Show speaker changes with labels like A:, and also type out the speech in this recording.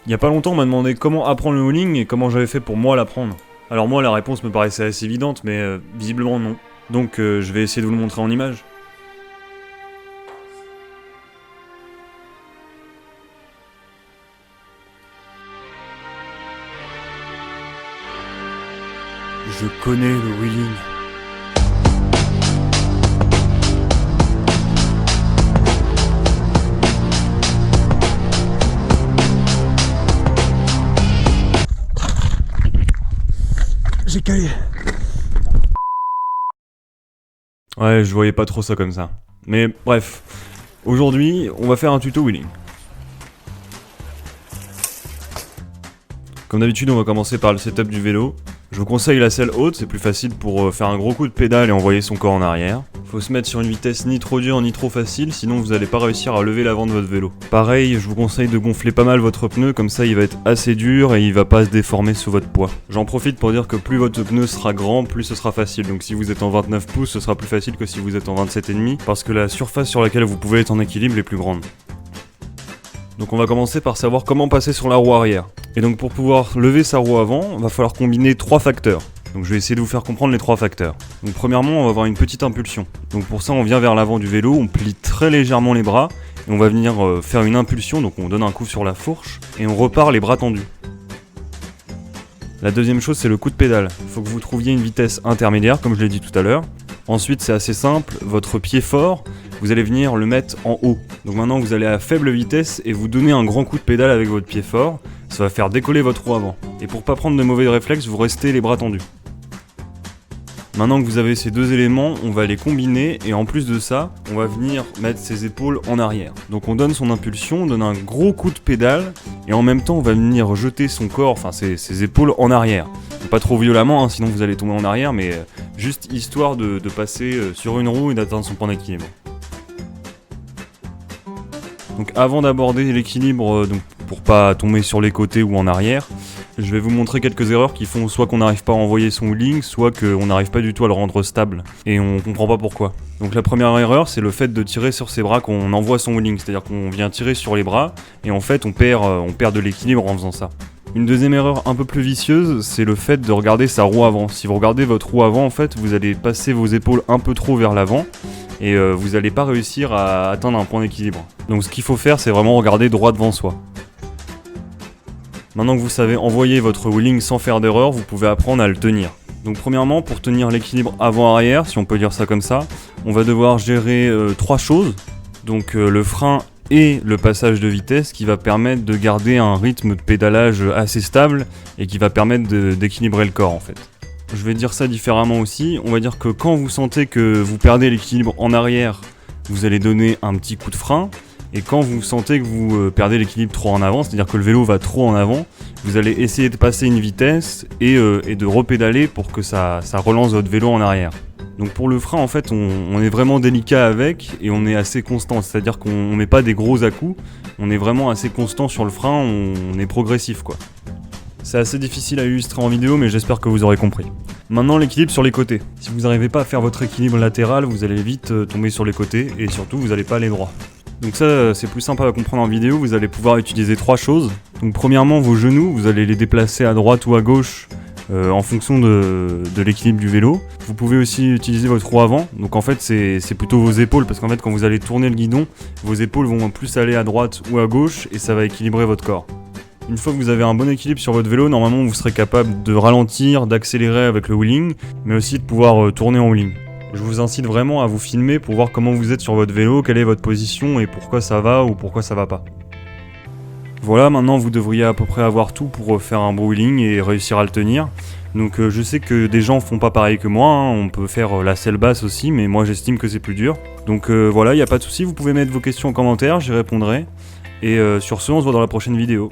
A: Il y a pas longtemps, on m'a demandé comment apprendre le wheeling et comment j'avais fait pour moi l'apprendre. Alors moi, la réponse me paraissait assez évidente, mais visiblement non. Donc je vais essayer de vous le montrer en image. Je connais le wheeling. J'ai calé. Ouais, je voyais pas trop ça comme ça. Mais bref, aujourd'hui, on va faire un tuto wheeling. Comme d'habitude, on va commencer par le setup du vélo. Je vous conseille la selle haute, c'est plus facile pour faire un gros coup de pédale et envoyer son corps en arrière. Faut se mettre sur une vitesse ni trop dure ni trop facile, sinon vous allez pas réussir à lever l'avant de votre vélo. Pareil, je vous conseille de gonfler pas mal votre pneu, comme ça il va être assez dur et il va pas se déformer sous votre poids. J'en profite pour dire que plus votre pneu sera grand, plus ce sera facile. Donc si vous êtes en 29 pouces, ce sera plus facile que si vous êtes en 27,5, parce que la surface sur laquelle vous pouvez être en équilibre est plus grande. Donc on va commencer par savoir comment passer sur la roue arrière. Et donc pour pouvoir lever sa roue avant, il va falloir combiner 3 facteurs. Donc je vais essayer de vous faire comprendre les 3 facteurs. Donc premièrement, on va avoir une petite impulsion. Donc pour ça, on vient vers l'avant du vélo, on plie très légèrement les bras, et on va venir faire une impulsion, donc on donne un coup sur la fourche, et on repart les bras tendus. La deuxième chose, c'est le coup de pédale. Il faut que vous trouviez une vitesse intermédiaire, comme je l'ai dit tout à l'heure. Ensuite, c'est assez simple, votre pied fort, vous allez venir le mettre en haut. Donc maintenant, vous allez à faible vitesse et vous donnez un grand coup de pédale avec votre pied fort. Ça va faire décoller votre roue avant. Et pour pas prendre de mauvais réflexes, vous restez les bras tendus. Maintenant que vous avez ces deux éléments, on va les combiner et en plus de ça, on va venir mettre ses épaules en arrière. Donc on donne son impulsion, on donne un gros coup de pédale et en même temps on va venir jeter son corps, enfin ses épaules en arrière. Pas trop violemment, hein, sinon vous allez tomber en arrière, mais juste histoire de passer sur une roue et d'atteindre son point d'équilibre. Donc avant d'aborder l'équilibre, donc pour pas tomber sur les côtés ou en arrière, je vais vous montrer quelques erreurs qui font soit qu'on n'arrive pas à envoyer son wheeling, soit qu'on n'arrive pas du tout à le rendre stable, et on comprend pas pourquoi. Donc la première erreur, c'est le fait de tirer sur ses bras quand on envoie son wheeling, c'est-à-dire qu'on vient tirer sur les bras, et en fait on perd de l'équilibre en faisant ça. Une deuxième erreur un peu plus vicieuse, c'est le fait de regarder sa roue avant. Si vous regardez votre roue avant, en fait, vous allez passer vos épaules un peu trop vers l'avant, et vous n'allez pas réussir à atteindre un point d'équilibre. Donc ce qu'il faut faire, c'est vraiment regarder droit devant soi. Maintenant que vous savez envoyer votre wheeling sans faire d'erreur, vous pouvez apprendre à le tenir. Donc premièrement, pour tenir l'équilibre avant-arrière, si on peut dire ça comme ça, on va devoir gérer 3 choses. Donc le frein et le passage de vitesse qui va permettre de garder un rythme de pédalage assez stable et qui va permettre d'équilibrer le corps en fait. Je vais dire ça différemment aussi, on va dire que quand vous sentez que vous perdez l'équilibre en arrière, vous allez donner un petit coup de frein. Et quand vous sentez que vous perdez l'équilibre trop en avant, c'est-à-dire que le vélo va trop en avant, vous allez essayer de passer une vitesse et de repédaler pour que ça relance votre vélo en arrière. Donc pour le frein, en fait, on est vraiment délicat avec et on est assez constant, c'est-à-dire qu'on met pas des gros à-coups, on est vraiment assez constant sur le frein, on est progressif quoi. C'est assez difficile à illustrer en vidéo, mais j'espère que vous aurez compris. Maintenant, l'équilibre sur les côtés. Si vous n'arrivez pas à faire votre équilibre latéral, vous allez vite tomber sur les côtés et surtout, vous n'allez pas aller droit. Donc ça, c'est plus sympa à comprendre en vidéo, vous allez pouvoir utiliser 3 choses. Donc premièrement, vos genoux, vous allez les déplacer à droite ou à gauche en fonction de l'équilibre du vélo. Vous pouvez aussi utiliser votre roue avant, donc en fait c'est plutôt vos épaules, parce qu'en fait quand vous allez tourner le guidon, vos épaules vont plus aller à droite ou à gauche et ça va équilibrer votre corps. Une fois que vous avez un bon équilibre sur votre vélo, normalement vous serez capable de ralentir, d'accélérer avec le wheeling, mais aussi de pouvoir tourner en wheeling. Je vous incite vraiment à vous filmer pour voir comment vous êtes sur votre vélo, quelle est votre position et pourquoi ça va ou pourquoi ça va pas. Voilà, maintenant vous devriez à peu près avoir tout pour faire un bon wheeling et réussir à le tenir. Donc je sais que des gens font pas pareil que moi, hein. On peut faire la selle basse aussi, mais moi j'estime que c'est plus dur. Donc voilà, y a pas de souci, vous pouvez mettre vos questions en commentaire, j'y répondrai. Et sur ce, on se voit dans la prochaine vidéo.